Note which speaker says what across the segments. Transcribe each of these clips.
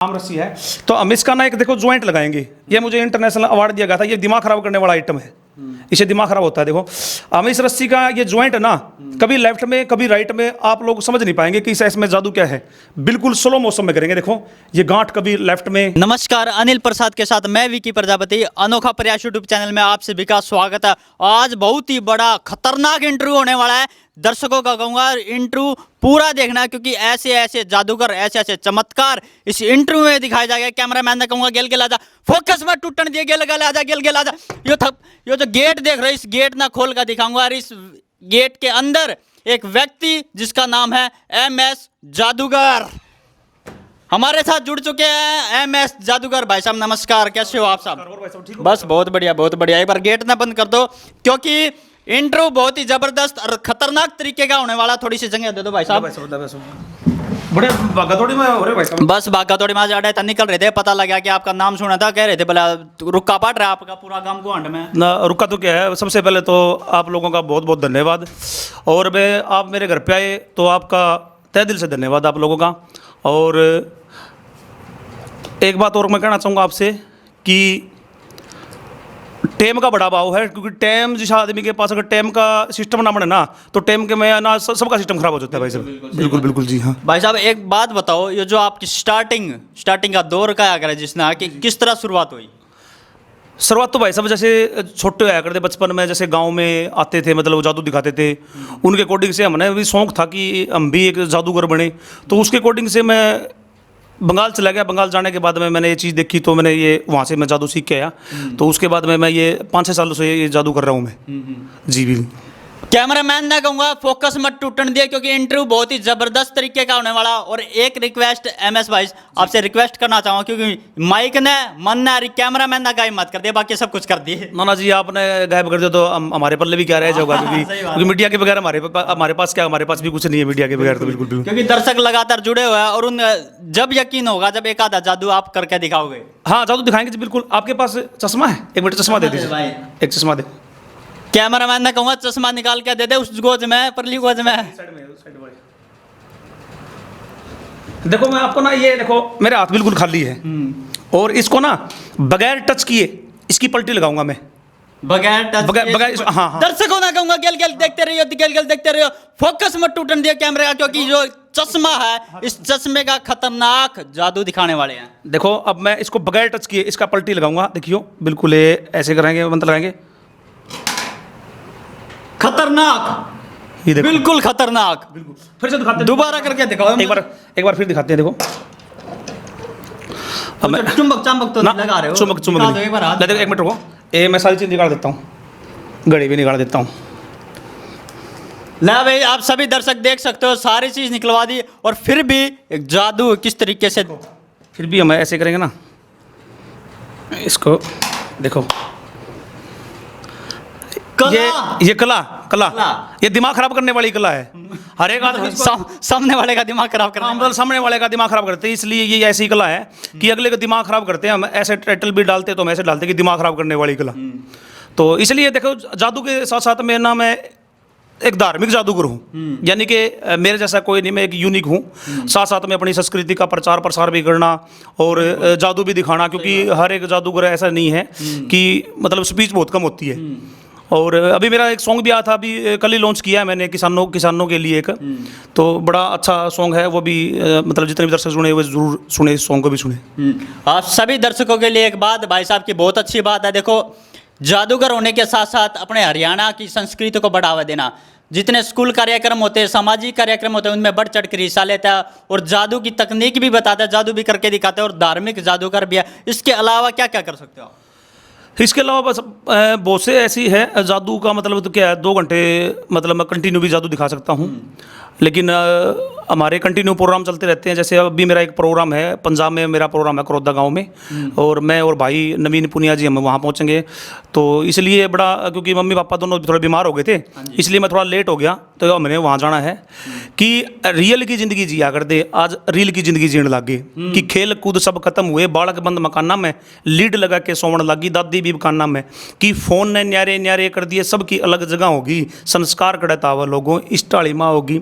Speaker 1: आम रस्सी है। तो हम इसका ना एक देखो ज्वाइंट लगाएंगे। ये मुझे इंटरनेशनल अवार्ड दिया गया था। ये दिमाग खराब करने वाला आइटम है, इसे दिमाग खराब होता है। देखो हम इस रस्सी का ये ज्वाइंट है ना, कभी लेफ्ट में कभी राइट में आप लोग समझ नहीं पाएंगे कि इसमें जादू क्या है। बिल्कुल स्लो मोशन में करेंगे। देखो ये गांठ कभी लेफ्ट में।
Speaker 2: नमस्कार, अनिल प्रसाद के साथ मैं विकी प्रजापति। अनोखा प्रयास यूट्यूब चैनल में आप सभी का स्वागत है। आज बहुत ही बड़ा खतरनाक इंटरव्यू होने वाला है। दर्शकों का कहूंगा इंटरव्यू पूरा देखना, क्योंकि ऐसे ऐसे जादूगर, ऐसे ऐसे चमत्कार इस इंटरव्यू में दिखाया जाएगा। कैमरामैन ने कहूंगा गेल गेल आजा, फोकस में टूटन दिए, गेल गेल आजा, गेल गेल आजा। यो जो गेट देख रहे हो, इस गेट ना खोल कर दिखाऊंगा। और इस गेट के अंदर एक व्यक्ति जिसका नाम है MS जादूगर हमारे साथ जुड़ चुके हैं। MS जादूगर भाई साहब नमस्कार, कैसे हो आप साहब? बस बहुत बढ़िया बहुत बढ़िया। एक बार गेट ना बंद कर दो, क्योंकि इंटरव्यू बहुत ही जबरदस्त और खतरनाक तरीके का होने वाला। थोड़ी सी जगह दे दो भाई साहब।
Speaker 1: बड़े बागातोड़ी में हो रहे भाई साहब।
Speaker 2: बस बागातोड़ी में जाड़े तक निकल रहे थे, पता लगा कि आपका नाम सुना था, कह रहे थे बोला रुक्का पाट रहा है आपका पूरा गांव को हंड में
Speaker 1: ना। रुका तो क्या है, सबसे पहले तो आप लोगों का बहुत बहुत धन्यवाद। और मैं आप मेरे घर पे आए तो आपका तहे दिल से धन्यवाद आप लोगों का। और एक बात और मैं कहना चाहूँगा आपसे कि टेम का बड़ा भाव है, क्योंकि टेम जिस आदमी के पास अगर टेम का सिस्टम ना बने ना, तो टेम के में ना सबका सिस्टम खराब हो जाता है भाई साहब। बिल्कुल बिल्कुल जी हाँ
Speaker 2: भाई साहब। एक बात बताओ, ये जो आपकी स्टार्टिंग का दौर का अगर जिसने कि किस तरह शुरुआत हुई?
Speaker 1: शुरुआत तो भाई साहब जैसे छोटे होया करते बचपन में, जैसे गांव में आते थे, मतलब वो जादू दिखाते थे। उनके अकॉर्डिंग से हमने भी शौक था कि हम भी एक जादूगर बने। तो उसके अकॉर्डिंग से मैं बंगाल चला गया। बंगाल जाने के बाद में मैंने ये चीज़ देखी, तो मैंने ये वहाँ से मैं जादू सीख के आया। तो उसके बाद में मैं ये 5-6 सालों से ये जादू कर रहा हूँ मैं। जी बिल्कुल।
Speaker 2: कैमरामैन ने कहूंगा फोकस मत टूटने दिए, क्योंकि इंटरव्यू बहुत ही जबरदस्त तरीके का होने वाला। और एक रिक्वेस्ट MS भाई आपसे रिक्वेस्ट करना चाहूँगा, क्योंकि माइक ने मन ने कैमरामैन ने गायब मत कर दिया, बाकी सब कुछ कर दिए।
Speaker 1: नाना जी आपने गायब कर दिया तो हमारे पल्ले भी क्या रह जाएगा, क्योंकि मीडिया के बगैर हमारे पास क्या, हमारे पास भी कुछ नहीं है मीडिया के बगैर तो। बिल्कुल बिल्कुल,
Speaker 2: क्योंकि दर्शक लगातार जुड़े हुए हैं और उन जब यकीन होगा जब एक आधा जादू आप करके दिखाओगे।
Speaker 1: हाँ जादू दिखाएंगे जी बिल्कुल। आपके पास चश्मा है? एक मिनट चश्मा दे दीजिए, एक चश्मा दे।
Speaker 2: कैमरामैन ने कहूँगा चश्मा निकाल के दे दे उस गोज में, परली गोज में।
Speaker 1: देखो मैं आपको ना, ये देखो मेरे हाथ बिल्कुल खाली है, और इसको ना बगैर टच किए इसकी पलटी लगाऊंगा मैं,
Speaker 2: बगैर टच
Speaker 1: बगैर। हाँ हाँ।
Speaker 2: दर्शकों ना कहूँगा गेल गेल देखते रहिए, गेल गेल देखते रहिए, फोकस मत टूटने दिए कैमरे का, क्योंकि जो चश्मा है इस चश्मे का खतरनाक जादू दिखाने वाले हैं।
Speaker 1: देखो अब मैं इसको बगैर टच किए इसका पलटी लगाऊंगा। देखियो बिल्कुल ये ऐसे कराएंगे, मंत्र लगाएंगे।
Speaker 2: खतरनाक, बिल्कुल खतरनाक।
Speaker 1: बिल्कुल फिर से दिखाते हैं,
Speaker 2: दोबारा करके दिखाओ।
Speaker 1: एक बार फिर दिखाते हैं। देखो अब मैं
Speaker 2: चुंबक चुंबक तो लगा रहे हो,
Speaker 1: चुंबक
Speaker 2: एक
Speaker 1: मिनट रुको, ये मैं सारी चीज निकाल देता हूँ, घड़ी भी निकाल देता हूँ।
Speaker 2: ले भाई, आप सभी दर्शक देख सकते हो, सारी चीज निकलवा दी। और फिर भी एक जादू किस तरीके से,
Speaker 1: फिर भी हम ऐसे करेंगे ना, इसको देखो ये कला ये दिमाग खराब करने वाली कला है। हर एक आदमी
Speaker 2: सामने वाले का दिमाग खराब करना,
Speaker 1: मतलब सामने वाले का दिमाग खराब करते हैं, इसलिए ये ऐसी कला है कि अगले का दिमाग खराब करते हैं। हम ऐसे टाइटल भी डालते तो हम ऐसे डालते कि दिमाग खराब करने वाली कला। तो इसलिए देखो जादू के साथ साथ मेरा नाम है एक धार्मिक जादूगर हूँ, यानी कि मेरे जैसा कोई नहीं, मैं एक यूनिक हूँ। साथ साथ में अपनी संस्कृति का प्रचार प्रसार भी करना और जादू भी दिखाना, क्योंकि हर एक जादूगर ऐसा नहीं है कि मतलब स्पीच बहुत कम होती है। और अभी मेरा एक सॉन्ग भी आया था, अभी कल ही लॉन्च किया है मैंने किसानों के लिए एक, तो बड़ा अच्छा सॉन्ग है वो भी। मतलब जितने भी दर्शक सुने वो जरूर सुने, इस सॉन्ग को भी सुने।
Speaker 2: आप सभी दर्शकों के लिए एक बात भाई साहब की बहुत अच्छी बात है। देखो जादूगर होने के साथ साथ अपने हरियाणा की संस्कृति को बढ़ावा देना। जितने स्कूल कार्यक्रम होते हैं, सामाजिक कार्यक्रम होते हैं, उनमें बढ़ चढ़ कर हिस्सा लेता है और जादू की तकनीक भी बताता है, जादू भी करके दिखाते हैं, और धार्मिक जादूगर भी है। इसके अलावा क्या क्या कर सकते हो?
Speaker 1: इसके अलावा बस बहुत से ऐसी है जादू का मतलब तो क्या है, 2 घंटे मतलब मैं कंटिन्यू भी जादू दिखा सकता हूँ। लेकिन हमारे कंटिन्यू प्रोग्राम चलते रहते हैं। जैसे अभी मेरा एक प्रोग्राम है पंजाब में, मेरा प्रोग्राम है करोदा गांव में, और मैं और भाई नवीन पुनिया जी हम वहाँ पहुँचेंगे। तो इसलिए बड़ा, क्योंकि मम्मी पापा दोनों थोड़े बीमार हो गए थे, इसलिए मैं थोड़ा लेट हो गया, तो मैंने वहाँ जाना है कि रियल की ज़िंदगी जिया कर दे, आज रील की ज़िंदगी जीने लग गए। कि खेल कूद सब खत्म हुए, बालक बंद मकाना में लीड लगा के सोवन लगी, दादी भी मकाना में, कि फ़ोन ने न्यारे न्यारे कर दिए, सबकी अलग जगह होगी, संस्कार कड़ता हुआ लोगों इस टाली माँ होगी।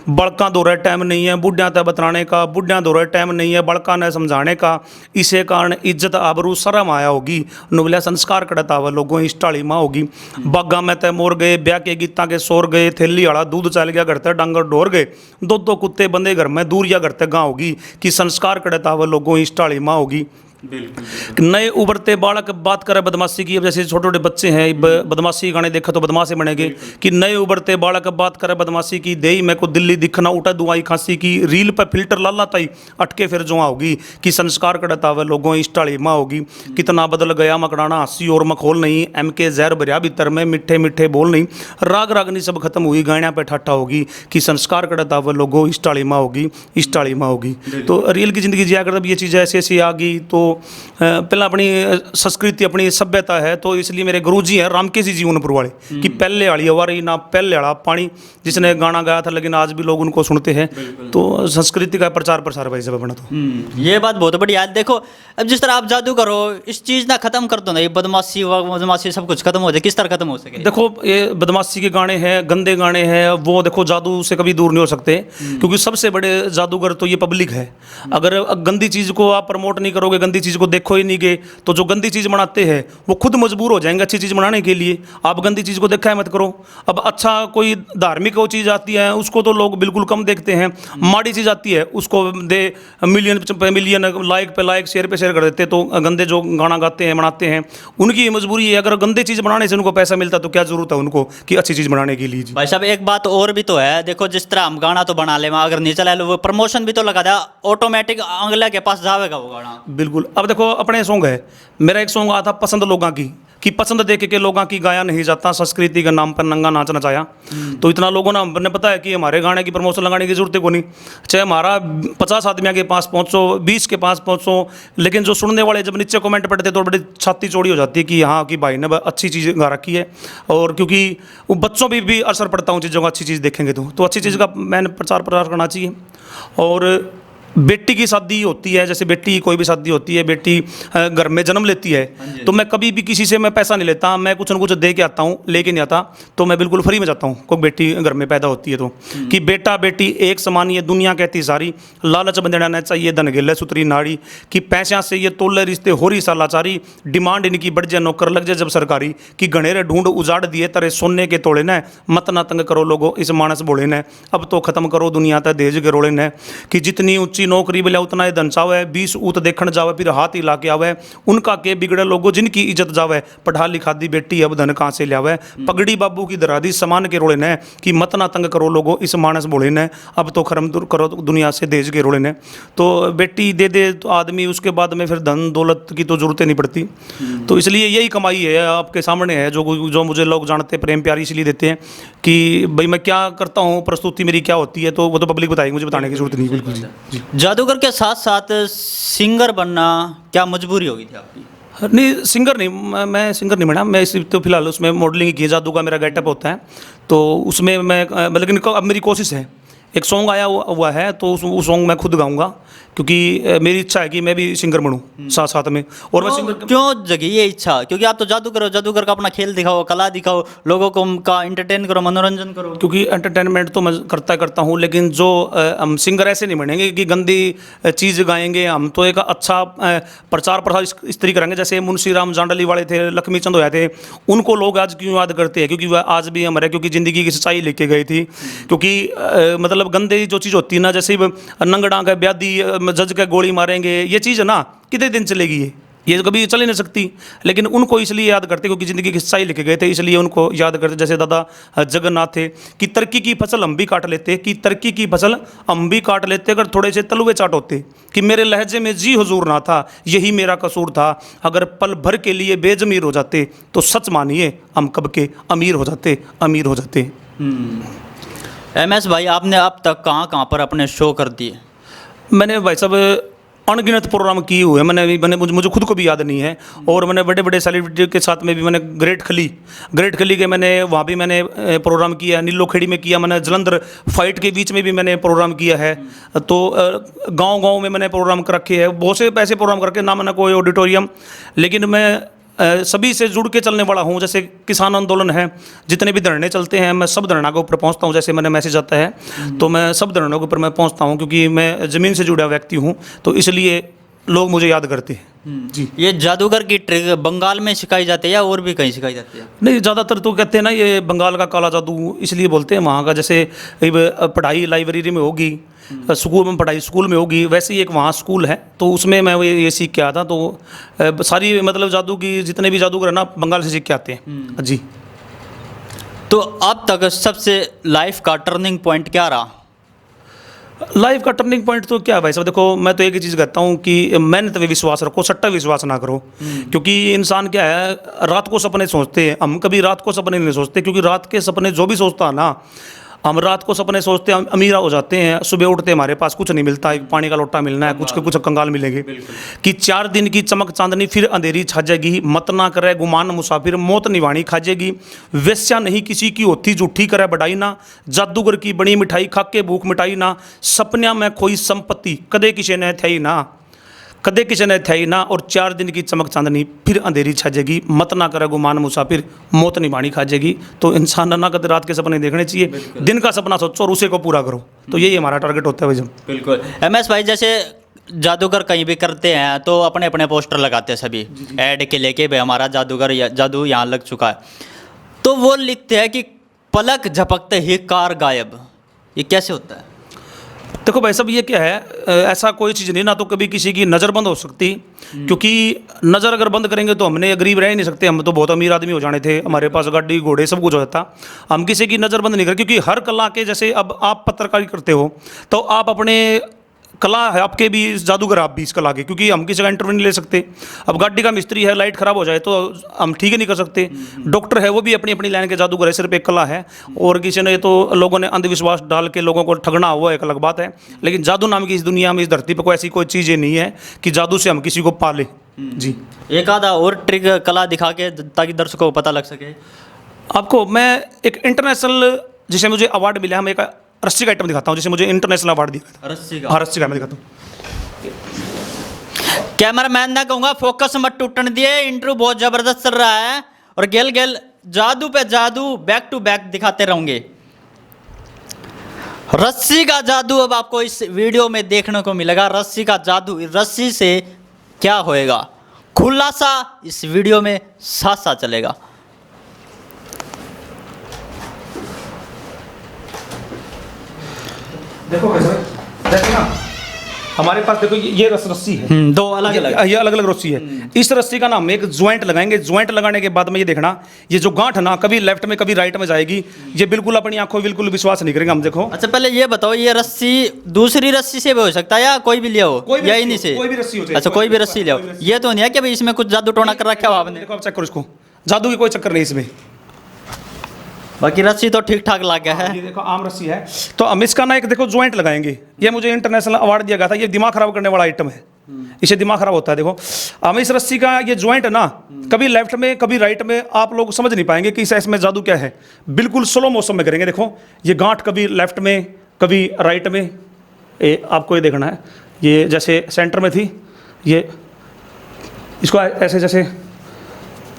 Speaker 1: बड़का दो रहे टाइम नहीं है बुढ़िया तय बतलाने का, बुढ़िया दो रहे टाइम नहीं है बड़का ने समझाने का। इसे कारण इज्जत आबरू शर्म आया होगी, नुबलिया संस्कार करता हुआ लोगों इष्टाली माँ होगी। बागा में तय मोर गए, ब्याह के गीता के सोर गए, थैली वाला दूध चल गया, घर तक डांगर डोर गए, दो कुत्ते बंदे घर में दूर या घर तक गाँव होगी कि संस्कार करता हुआ लोगों इष्टाली माँ होगी। नए उभरते बालक बात करे बदमाशी की, अब जैसे छोटे छोटे बच्चे हैं बदमाशी गाने देखा तो बदमाशी बनेंगे कि नए उभरते बालक बात करे बदमाशी की, देई मैं को दिल्ली दिखना उठा दुआई खांसी की, रील पर फिल्टर लाला ताई अटके फिर जो होगी कि संस्कार करता हुआ लोगों इष्टाली माँ होगी। कितना बदल गया मकड़ाना हंसी और मखोल नहीं, MK जहर भरिया भीतर में मिठे मिठे बोल नहीं, राग रागनी सब खत्म हुई गाणिया पे ठाठा होगी कि संस्कार करता हुआ लोगों इष्टाली माँ होगी, इष्टाली माँ होगी। तो रियल की जिंदगी जिया कर ये चीज़ ऐसी ऐसी आ गई। तो पहला अपनी संस्कृति अपनी सभ्यता है, तो इसलिए मेरे गुरुजी हैं रामकेशी जी उनपुर वाले कि पहले वाली हवारी ना पहले वाला पानी, जिसने गाना गाया था लेकिन आज भी लोग उनको सुनते हैं। तो संस्कृति का प्रचार प्रसार भाई सब बना। तो
Speaker 2: ये बात बहुत बढ़िया है। देखो अब जिस तरह आप जादू करो इस चीज़ ना खत्म कर दो ना, ये बदमाशी सब कुछ खत्म हो जाए, किस तरह खत्म हो सके?
Speaker 1: देखो ये बदमाशी के गाने हैं, गंदे गाने हैं, वो देखो जादू से कभी दूर नहीं हो सकते, क्योंकि सबसे बड़े जादूगर तो ये पब्लिक है। अगर गंदी चीज़ को आप प्रमोट नहीं करोगे, गंदी चीज़ को देखो ही नहीं गए, तो जो गंदी चीज़ बनाते हैं वो खुद मजबूर हो जाएंगे अच्छी चीज़ बनाने के लिए। आप गंदी चीज़ को देखा है मत करो। अब अच्छा कोई धार्मिक वो चीज़ आती है उसको तो लोग बिल्कुल कम देखते हैं, माड़ी चीज़ आती है उसको दे मिलियन पे मिलियन लाइक पे लाइक शेयर पे शेयर कर देते। तो गंदे जो गाना गाते हैं बनाते हैं उनकी ये मजबूरी है, अगर गंदे चीज़ बनाने से उनको पैसा मिलता तो क्या जरूरत है उनको कि अच्छी चीज़ बनाने के लिए।
Speaker 2: भाई साहब एक बात और भी तो है, देखो जिस तरह हम गाना तो बना ले, अगर नहीं चला वो प्रमोशन भी तो लगा था, ऑटोमेटिक अगले के पास जाएगा वो गाना।
Speaker 1: बिल्कुल। अब देखो अपने सॉन्ग है, मेरा एक सॉन्ग आया था पसंद लोगों की कि पसंद देख के लोगों की गाया नहीं जाता, संस्कृति के नाम पर नंगा नाच नचाया। तो इतना लोगों ने हमने पता है कि हमारे गाने की प्रमोशन लगाने की जरूरत को नहीं, चाहे हमारा 50 आदमियों के पास पहुँचो, 20 के पास पहुँचो, लेकिन जो सुनने वाले जब नीचे कमेंट पढ़ते तो बड़ी छाती चौड़ी हो जाती है कि हाँ कि भाई ने अच्छी चीज़ गा रखी है। और क्योंकि वो बच्चों पर भी असर पड़ता हूँ चीज़ों का, अच्छी चीज़ देखेंगे तो अच्छी चीज़ का मैंने प्रचार प्रसार करना चाहिए। और बेटी की शादी होती है, जैसे बेटी कोई भी शादी होती है, बेटी घर में जन्म लेती है, तो मैं कभी भी किसी से मैं पैसा नहीं लेता, मैं कुछ न कुछ दे के आता हूँ, लेके नहीं आता। तो मैं बिल्कुल फ्री में जाता हूँ कोई बेटी घर में पैदा होती है तो कि बेटा बेटी एक समान ये दुनिया कहती सारी, लालच बंधना चाहिए धन गिल्ले सुतरी नाड़ी, कि पैसा से ये तोले रिश्ते हो रही सालाचारी, डिमांड इनकी बढ़ जाए नौकर लग जाए जब सरकारी, कि घनेरे ढूंढ उजाड़ दिए तेरे सोने के तोड़े ने, मत ना तंग करो लोगो इस मानस बोले ने, अब तो खत्म करो दुनिया तक देज के रोले ने, कि जितनी ऊंची नौकरी मिले उतना ही धन चावे, 20 ऊत देखण जावे फिर हाथ ही लाके आवे, उनका के बिगड़े लोगो जिनकी इज्जत जावे, पढ़ा लिखा दी बेटी अब धन कहाँ से लियावे, पगड़ी बाबू की दरा दी समान के रोले ने, कि मत ना तंग करो लोगो इस मानस बोले ने, अब तो खरम दूर करो दुनिया से देश के रोले ने। तो बेटी दे दे तो आदमी उसके बाद में फिर धन दौलत की तो जरूरत नहीं पड़ती। तो इसलिए यही कमाई है आपके सामने है, जो मुझे लोग जानते प्रेम प्यार इसलिए देते हैं कि भाई मैं क्या करता हूँ, प्रस्तुति मेरी क्या होती है, तो वो तो पब्लिक बताएगी, मुझे बताने की जरूरत नहीं। बिल्कुल जी।
Speaker 2: जादूगर के साथ साथ सिंगर बनना क्या मजबूरी होगी थी आपकी?
Speaker 1: नहीं सिंगर नहीं, मैं सिंगर नहीं बना, मैं इसी तो फिलहाल उसमें मॉडलिंग की, जादू का मेरा गेटअप होता है तो उसमें मैं लेकिन अब मेरी कोशिश है, एक सॉन्ग आया हुआ है तो उस सॉन्ग मैं खुद गाऊंगा, क्योंकि मेरी इच्छा है कि मैं भी सिंगर बनूं साथ साथ में। और मैं सिंगर
Speaker 2: क्यों जगी ये इच्छा? क्योंकि आप तो जादूगर का अपना खेल दिखाओ, कला दिखाओ, लोगों को का एंटरटेन करो, मनोरंजन करो।
Speaker 1: क्योंकि एंटरटेनमेंट तो मैं करता हूँ, लेकिन जो हम सिंगर ऐसे नहीं बनेंगे कि गंदी चीज़ गाएंगे, हम तो एक अच्छा प्रचार प्रसार इस तरीके करेंगे जैसे मुंशी राम जांडली वाले थे, लक्ष्मी चंद होया थे, उनको लोग आज क्यों याद करते हैं? क्योंकि वह आज भी हमारे क्योंकि ज़िंदगी की सच्चाई लेके गई थी। क्योंकि मतलब गंदे जो चीज़ होती है ना, जैसे नंगड़ा का ब्यादी जज के गोली मारेंगे, ये चीज़ है ना कितने दिन चलेगी, ये कभी चल ही नहीं सकती। लेकिन उनको इसलिए याद करते क्योंकि ज़िंदगी की सच्चाई लिखे गए थे, इसलिए उनको याद करते। जैसे दादा जगन्नाथ थे कि तरक्की की फसल हम भी काट लेते, कि तरक्की की फसल हम भी काट लेते अगर थोड़े से तलुए चाट होते, कि मेरे लहजे में जी हुजूर ना था, यही मेरा कसूर था, अगर पल भर के लिए बेजमीर हो जाते तो सच मानिए हम कब के अमीर हो जाते, अमीर हो जाते।
Speaker 2: MS भाई आपने अब तक कहाँ पर अपने शो कर दिए?
Speaker 1: मैंने भाई साहब अनगिनत प्रोग्राम किए हुए हैं, मैंने मुझे खुद को भी याद नहीं है। और मैंने बड़े बड़े सेलिब्रिटी के साथ में भी मैंने ग्रेट खली के मैंने वहाँ भी मैंने प्रोग्राम किया, नीलो खेड़ी में किया, मैंने जलंधर फाइट के बीच में भी मैंने प्रोग्राम किया है। तो गांव में मैंने प्रोग्राम कर रखे हैं, बहुत से ऐसे प्रोग्राम करके ना मैंने कोई ऑडिटोरियम, लेकिन मैं सभी से जुड़ के चलने वाला हूँ। जैसे किसान आंदोलन है, जितने भी धरने चलते हैं मैं सब धरना के ऊपर पहुँचता हूँ। जैसे मैंने मैसेज आता है तो मैं सब धरनों के ऊपर मैं पहुँचता हूँ, क्योंकि मैं ज़मीन से जुड़ा व्यक्ति हूँ, तो इसलिए लोग मुझे याद करते हैं। जी।
Speaker 2: ये जादूगर की ट्रिक बंगाल में सिखाई जाती है या और भी कहीं सिखाई जाती है?
Speaker 1: नहीं, ज़्यादातर तो कहते हैं ना ये बंगाल का काला जादू इसलिए बोलते हैं वहाँ का। जैसे पढ़ाई लाइब्रेरी में होगी, स्कूल में पढ़ाई स्कूल में होगी, वैसे ही एक वहाँ स्कूल है, तो उसमें मैं ये सीख के आया था। तो सारी मतलब जादू की जितने भी जादूगर है ना बंगाल से सीख के आते हैं। जी।
Speaker 2: तो अब तक सबसे लाइफ का टर्निंग पॉइंट क्या रहा?
Speaker 1: लाइफ का टर्निंग पॉइंट तो क्या है भाई साहब, देखो मैं तो एक ही चीज़ कहता हूँ कि मेहनत पे विश्वास रखो, सट्टा विश्वास ना करो। क्योंकि इंसान क्या है, रात को सपने सोचते हैं, हम कभी रात को सपने नहीं सोचते, क्योंकि रात के सपने जो भी सोचता है ना, हम रात को सपने सोचते हैं, अमीर हो जाते हैं, सुबह उठते हमारे पास कुछ नहीं मिलता, एक पानी का लोटा मिलना है, कुछ के कुछ कंगाल मिलेंगे। कि 4 दिन की चमक चांदनी फिर अंधेरी छा जाएगी, मत ना करे गुमान मुसाफिर, मौत निवाणी खा जाएगी। वेश्या नहीं किसी की होती, झूठी करे बढ़ाई ना, जादूगर की बनी मिठाई खा के भूख मिटाई ना, सपनिया में खोई संपत्ति कदे किसी ने थई ना, कदे किसी ने थई ना, और 4 दिन की चमक चांदनी फिर अंधेरी छा जाएगी, मत ना करे गुमान मुसाफिर, मौत निभानी खा जाएगी। तो इंसान ना कदे रात के सपने देखने चाहिए, दिन का सपना सोचो और उसे को पूरा करो। तो यही हमारा टारगेट होता है भाई।
Speaker 2: बिल्कुल। MS भाई, जैसे जादूगर कहीं भी करते हैं तो अपने अपने पोस्टर लगाते हैं सभी ऐड के लेके, भाई हमारा जादूगर जादू यहाँ लग चुका है, तो वो लिखते हैं कि पलक झपकते ही कार गायब। ये कैसे होता है?
Speaker 1: देखो भाई साहब, ये क्या है, ऐसा कोई चीज़ नहीं, ना तो कभी किसी की नज़र बंद हो सकती, क्योंकि नज़र अगर बंद करेंगे तो हमने गरीब रह ही नहीं सकते, हम तो बहुत अमीर आदमी हो जाने थे, हमारे पास गाड़ी घोड़े सब कुछ हो जाता। हम किसी की नज़र बंद नहीं करें, क्योंकि हर कला के, जैसे अब आप पत्रकारी करते हो तो आप अपने कला है आपके भी, जादूगर आप भी इस कला के, क्योंकि हम किसी का इंटरव्यू नहीं ले सकते। अब गाड़ी का मिस्त्री है, लाइट ख़राब हो जाए तो हम ठीक ही नहीं कर सकते। डॉक्टर है, वो भी अपनी अपनी लाइन के जादूगर है, सिर्फ एक कला है। और किसी ने तो लोगों ने अंधविश्वास डाल के लोगों को ठगना हुआ, एक अलग बात है। लेकिन जादू नाम की इस दुनिया में, इस धरती पर कोई ऐसी कोई चीज़ नहीं है कि जादू से हम किसी को पाले। जी।
Speaker 2: एक आधा और ट्रिक कला दिखा के, ताकि दर्शकों को पता लग सके।
Speaker 1: आपको मैं एक इंटरनेशनल, जिसे मुझे अवार्ड मिला है, मैं एक रस्सी का आइटम दिखाता हूँ, जिसे मुझे इंटरनेशनल अवार्ड दिया था।
Speaker 2: रस्सी का?
Speaker 1: हाँ, रस्सी का मैं दिखाता हूँ।
Speaker 2: कैमरामैन ना कहूँगा, फोकस मत टूटने दिए, इंटरव्यू बहुत जबरदस्त चल रहा है, और गेल गेल जादू पे जादू बैक टू बैक दिखाते रहूंगे। रस्सी का जादू अब आपको इस वीडियो में देखने को मिलेगा। रस्सी का जादू, रस्सी से क्या होएगा, खुलासा इस वीडियो में साथ साथ चलेगा।
Speaker 1: देखो जैसे ना हमारे पास देखो ये रस्सी है,
Speaker 2: दो अलग अलग,
Speaker 1: ये अलग अलग रस्सी है। इस रस्सी का नाम एक ज्वाइंट लगाएंगे। ज्वाइंट लगाने के बाद में ये देखना, ये जो गांठ है ना, कभी लेफ्ट में कभी राइट में जाएगी। ये बिल्कुल अपनी आंखों बिल्कुल विश्वास नहीं करेंगे हम। देखो,
Speaker 2: अच्छा पहले ये बताओ, ये रस्सी दूसरी रस्सी से भी हो सकता है या कोई भी लिया हो, या इन्हीं से?
Speaker 1: कोई भी रस्सी हो।
Speaker 2: अच्छा, कोई भी रस्सी ले आओ। ये तो नहीं है कि भाई इसमें कुछ जादू टोना कर रखा है आपने?
Speaker 1: देखो आप चेक करो इसको, जादू की कोई चक्कर नहीं इसमें।
Speaker 2: बाकी रस्सी तो ठीक ठाक लग गया है।
Speaker 1: ये देखो आम रस्सी है। तो हम इसका ना एक देखो ज्वाइंट लगाएंगे। ये मुझे इंटरनेशनल अवार्ड दिया गया था। ये दिमाग खराब करने वाला आइटम है, इसे दिमाग खराब होता है। देखो हम इस रस्सी का ये ज्वाइंट है ना, कभी लेफ्ट में कभी राइट में, आप लोग समझ नहीं पाएंगे कि इसमें जादू क्या है। बिल्कुल स्लो मोशन में करेंगे। देखो ये गांठ कभी लेफ्ट में कभी राइट में, आपको ये देखना है। ये जैसे सेंटर में थी, ये इसको ऐसे जैसे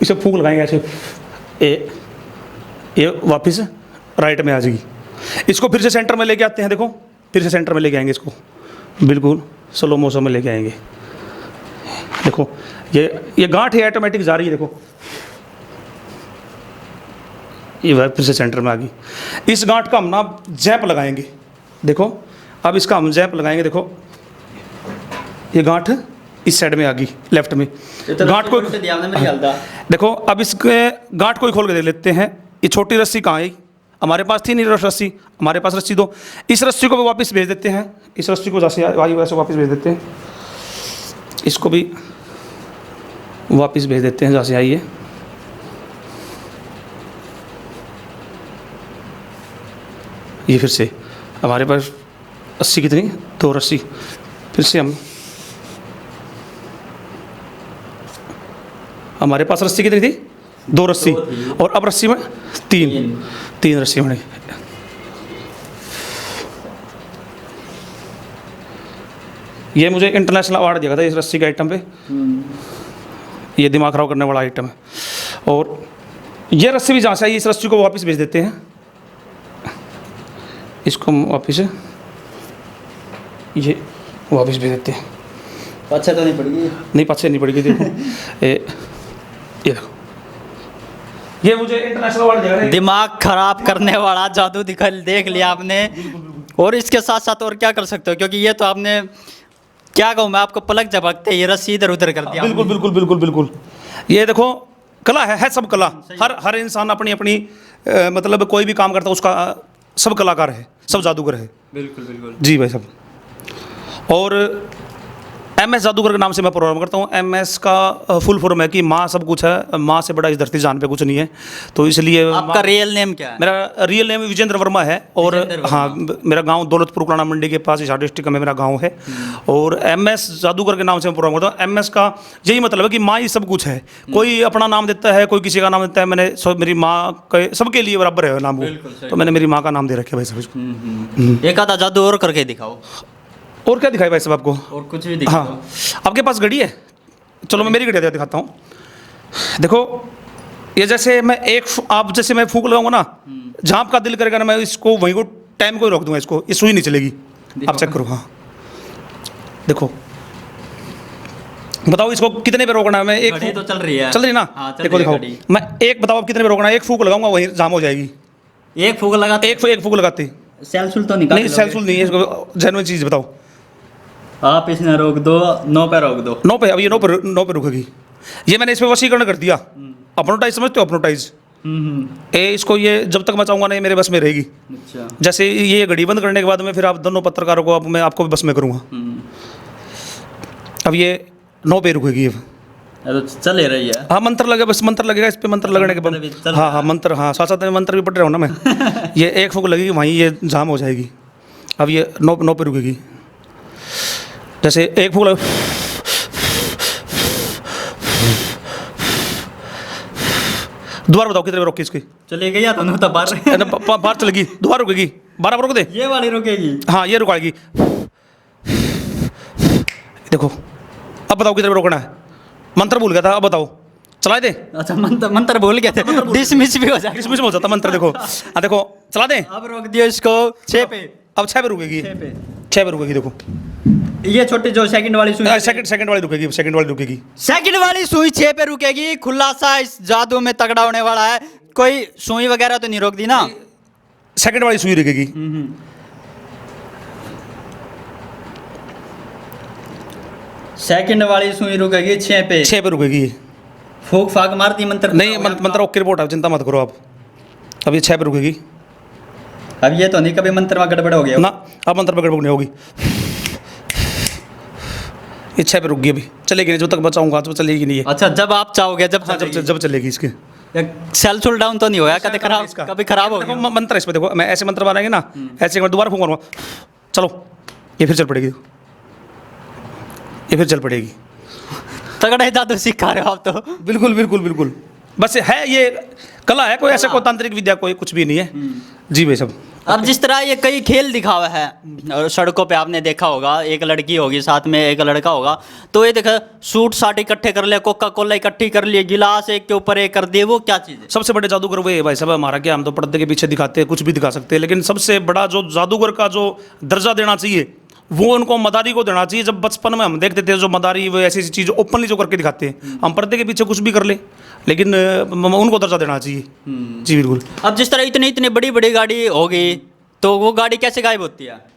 Speaker 1: इसे फूंक लगाएंगे ऐसे, ये वापस राइट में आ जाएगी। इसको फिर से सेंटर में लेके आते हैं। देखो फिर से सेंटर में लेके आएंगे इसको, बिल्कुल स्लो मोशन में लेके आएंगे। देखो ये गांठ है ऑटोमेटिक जा रही है। देखो ये फिर से सेंटर में आ गई। इस गांठ का हम ना जैप लगाएंगे। देखो अब इसका हम जैप लगाएंगे। देखो ये गांठ इस साइड में आ गई, लेफ्ट में। गांठ को देखो, अब इसके गांठ को खोल के देख लेते हैं। ये छोटी रस्सी कहाँ है? हमारे पास थी नहीं रस्सी, हमारे पास रस्सी दो। इस रस्सी को भी वापस भेज देते हैं। इस रस्सी को जैसे आई वैसे वापस भेज देते हैं। इसको भी वापस भेज देते हैं जैसे आई है। ये फिर से हमारे पास रस्सी कितनी, 2 रस्सी। फिर से हमारे पास रस्सी कितनी थी, 2 रस्सी, और अब रस्सी में 3 रस्सी बने। ये मुझे इंटरनेशनल अवार्ड दिया था इस रस्सी के आइटम पे। ये दिमाग खराब करने वाला आइटम है। और ये रस्सी भी जहाँ से आई इस रस्सी को वापस भेज देते हैं, इसको हम वापस ये वापस भेज देते हैं।
Speaker 2: अच्छा तो नहीं पड़ेगी?
Speaker 1: नहीं पाछे नहीं पड़ेगी। देखो ये देखो, ये मुझे इंटरनेशनल अवार्ड दिया है।
Speaker 2: दिमाग खराब करने वाला जादू दिखा देख लिया आपने। और इसके साथ साथ और क्या कर सकते हो, क्योंकि ये तो आपने क्या कहूँ मैं आपको, पलक झपकते ये रस्सी इधर उधर कर दिया।
Speaker 1: बिल्कुल बिल्कुल बिल्कुल बिल्कुल। ये देखो कला है सब कला। हर इंसान अपनी अपनी मतलब कोई भी काम करता है उसका सब कलाकार है, सब जादूगर है।
Speaker 2: बिल्कुल बिल्कुल
Speaker 1: जी भाई साहब। और MS जादूगर के नाम से मैं प्रोग्राम करता हूँ। MS का फुल फॉर्म है कि माँ सब कुछ है, माँ से बड़ा इस धरती जान पे कुछ नहीं है। तो इसलिए
Speaker 2: आपका रियल नेम क्या है?
Speaker 1: मेरा रियल नेम विजेंद्र वर्मा है। और हाँ, मेरा गांव दौलतपुर कुलाना मंडी के पास हिसार डिस्ट्रिक्ट में मेरा गांव है। और MS जादूगर के नाम से मैं प्रोग्राम करता हूँ। MS का यही मतलब है कि माँ ही सब कुछ है। कोई अपना नाम देता है, कोई किसी का नाम देता है। मैंने मेरी माँ के सबके लिए बराबर है नाम वो, तो मैंने मेरी माँ का नाम दे रखे भाई साहब।
Speaker 2: एक आधा जादू और करके दिखाओ।
Speaker 1: और क्या दिखाई भाई साहब आपको?
Speaker 2: और कुछ भी दिखाओ।
Speaker 1: हाँ, आपके पास घड़ी है? चलो मैं मेरी घड़ी दिखाता हूँ। देखो ये जैसे मैं आप जैसे मैं फूंक लगाऊंगा ना, जहाँ आपका दिल करेगा ना मैं इसको वहीं को टाइम को ही रोक दूंगा। इसको ये सुई नहीं चलेगी। आप चेक करो। हाँ देखो, बताओ इसको कितने पे रोकना है? मैं एक
Speaker 2: घड़ी तो चल रही है।
Speaker 1: चल रही ना?
Speaker 2: हाँ, चल
Speaker 1: देखो
Speaker 2: रही है
Speaker 1: दिखाओ,
Speaker 2: घड़ी।
Speaker 1: मैं एक बताओ आप कितने पे रोकना है? एक फूंक लगाऊंगा वहीं जाम हो जाएगी।
Speaker 2: एक फूक लगा
Speaker 1: एक फूंक लगाती
Speaker 2: सेल्सुल तो निकाल
Speaker 1: नहीं, सेल्सुल नहीं है। इसको जेन्युइन चीज़ बताओ।
Speaker 2: आप इसने रोक दो, 9 पे रोक दो।
Speaker 1: 9 पे, अब ये 9 पे रुकेगी। ये मैंने इसमें वशीकरण कर दिया। अपनोटाइज समझते हो? अपनोटाइज इसको ये जब तक मैं चाहूँगा नहीं मेरे बस में रहेगी।
Speaker 2: अच्छा।
Speaker 1: जैसे ये घड़ी बंद करने के बाद में फिर आप दोनों पत्रकारों को मैं आपको भी बस में करूँगा। अब ये 9 पे रुकेगी। अब
Speaker 2: तो चल ही रही है।
Speaker 1: हाँ मंत्र लगे, बस मंत्र लगेगा इस पे। मंत्र लगने के बाद हाँ मंत्र, हाँ साथ साथ में मंत्र भी पढ़ रहा हूँ ना मैं। ये एक फूंक लगेगी वहीं ये जाम हो जाएगी। अब ये 9 पे रुकेगी। जैसे एक फूंक दोबारा बताओ कितने पे रोकी इसकी?
Speaker 2: चली गई या तो नहीं, बाहर
Speaker 1: बाहर चलेगी, दोबारा रुकेगी। 12 पर रोक दे।
Speaker 2: ये वाली रुकेगी।
Speaker 1: हाँ ये रुकाएगी। देखो अब बताओ कितने पे रोकना है? मंत्र भूल गया था, अब बताओ। चला दे।
Speaker 2: अच्छा मंत्र भूल गए थे, डिसमिस भी हो जाएगा।
Speaker 1: डिसमिस हो जाता मंत्र। देखो हाँ देखो, चला दे।
Speaker 2: अब रोक दियो इसको 6 पे।
Speaker 1: अब 6 पे रुकेगी। 6 पे रुकेगी। देखो
Speaker 2: ये छोटी जो सेकंड वाली सुई,
Speaker 1: सेकंड वाली रुकेगी। सेकंड वाली रुकेगी।
Speaker 2: सेकंड वाली सुई 6 पे रुकेगी। खुलासा इस जादू में तगड़ा होने वाला है। कोई सुई वगैरह तो नहीं रोक दी ना?
Speaker 1: सेकंड वाली सुई रुकेगी।
Speaker 2: सेकंड वाली सुई रुकेगी 6 पे।
Speaker 1: 6 पे रुकेगी।
Speaker 2: फूक फाक मारती मंत्र
Speaker 1: नहीं मंत्र ओके रिपोर्ट है, चिंता मत करो आप। अब ये 6 पे रुकेगी।
Speaker 2: अब ये तो नहीं कभी मंत्र में गड़बड़ हो गया
Speaker 1: ना? अब मंत्र में गड़बड़ नहीं होगी। ये 6 पे रुक गई। अभी चलेगी नहीं जब तक बचाऊंगा तो चलेगी नहीं है।
Speaker 2: अच्छा जब आप चाहोगे जब
Speaker 1: हाँ जब चलेगी इसके।
Speaker 2: सेल्सुल डाउन तो नहीं होया कभी खराब? कभी खराब हो गया?
Speaker 1: देखो मंत्र इस पे देखो, मैं ऐसे मंत्र बनाएंगे ना, ऐसे मैं दोबारा फूंक मारूंगा, चलो ये फिर चल पड़ेगी। ये फिर चल पड़ेगी।
Speaker 2: तगड़ा ही जादू सिखा रहे हो आप तो।
Speaker 1: बिल्कुल बिल्कुल बिल्कुल। बस है ये कला है, कोई ऐसा कोई तांत्रिक विद्या कोई कुछ भी नहीं है। जी भाई साहब।
Speaker 2: अब जिस तरह ये कई खेल दिखावा है और सड़कों पे आपने देखा होगा, एक लड़की होगी साथ में एक लड़का होगा, तो ये देखा सूट साट इकट्ठे कर लिया, कोका कोला इकट्ठी कर लिए, गिलास एक के ऊपर एक कर दिए, वो क्या चीज़ है?
Speaker 1: सबसे बड़े जादूगर वो है भाई साहब हमारा। क्या हम तो पर्दे के पीछे दिखाते हैं, कुछ भी दिखा सकते हैं, लेकिन सबसे बड़ा जो जादूगर का जो दर्जा देना चाहिए वो उनको मदारी को देना चाहिए। जब बचपन में हम देखते थे जो मदारी वो ऐसी ऐसी चीज़ ओपनली जो करके दिखाते हैं, हम पर्दे के पीछे कुछ भी कर ले, लेकिन उनको दर्जा देना चाहिए। जी बिल्कुल।
Speaker 2: अब जिस तरह इतनी बड़ी बड़ी गाड़ी होगी तो वो गाड़ी कैसे गायब होती है?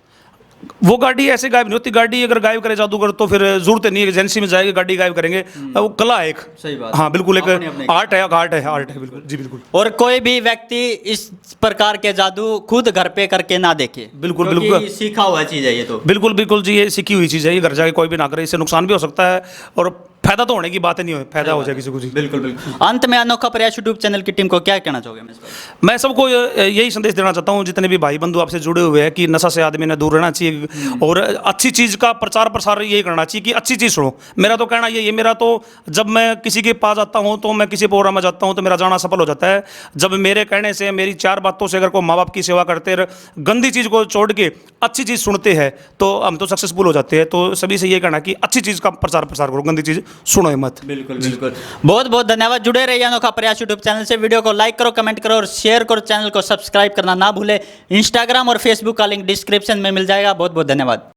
Speaker 1: वो गाड़ी ऐसे गायब नहीं होती। गाड़ी अगर गायब करे जादूगर तो फिर जरूरत नहीं है एजेंसी में जाएगी गाड़ी गायब करेंगे। वो कला है एक।
Speaker 2: सही बात।
Speaker 1: हाँ बिल्कुल, एक
Speaker 2: अपनी
Speaker 1: आर्ट है बिल्कुल। जी बिल्कुल।
Speaker 2: और कोई भी व्यक्ति इस प्रकार के जादू खुद घर पे करके ना देखे।
Speaker 1: बिल्कुल
Speaker 2: क्योंकि
Speaker 1: बिल्कुल
Speaker 2: सीखा हुआ चीज़ है ये तो।
Speaker 1: बिल्कुल बिल्कुल जी, ये सीखी हुई चीज़ है। ये घर जाके कोई भी ना करे, इससे नुकसान भी हो सकता है और फायदा तो होने की बात नहीं हो, फायदा हो जाए किसी को। जी
Speaker 2: बिल्कुल बिल्कुल। अंत में अनोखा प्रयास यूट्यूब चैनल की टीम को क्या कहना चाहोगे?
Speaker 1: मैं सबको यही संदेश देना चाहता हूँ, जितने भी भाई बंधु आपसे जुड़े हुए हैं, कि नशा से आदमी ने दूर रहना चाहिए और अच्छी चीज़ का प्रचार प्रसार यही करना चाहिए कि अच्छी चीज़ सुनो। मेरा तो कहना ये मेरा तो जब मैं किसी के पास जाता हूँ तो मैं किसी प्रोग्राम में जाता हूँ तो मेरा जाना सफल हो जाता है जब मेरे कहने से, मेरी 4 बातों से अगर कोई माँ बाप की सेवा करते गंदी चीज़ को छोड़ के अच्छी चीज़ सुनते हैं तो हम तो सक्सेसफुल हो जाते हैं। तो सभी से ये कहना कि अच्छी चीज़ का प्रचार प्रसार करो, गंदी चीज़ सुनो ही मत।
Speaker 2: बिल्कुल बिल्कुल, बहुत बहुत धन्यवाद। जुड़े रहिए अनोखा प्रयास यूट्यूब चैनल से। वीडियो को लाइक करो, कमेंट करो और शेयर करो। चैनल को सब्सक्राइब करना ना भूले। इंस्टाग्राम और फेसबुक का लिंक डिस्क्रिप्शन में मिल जाएगा। बहुत बहुत धन्यवाद।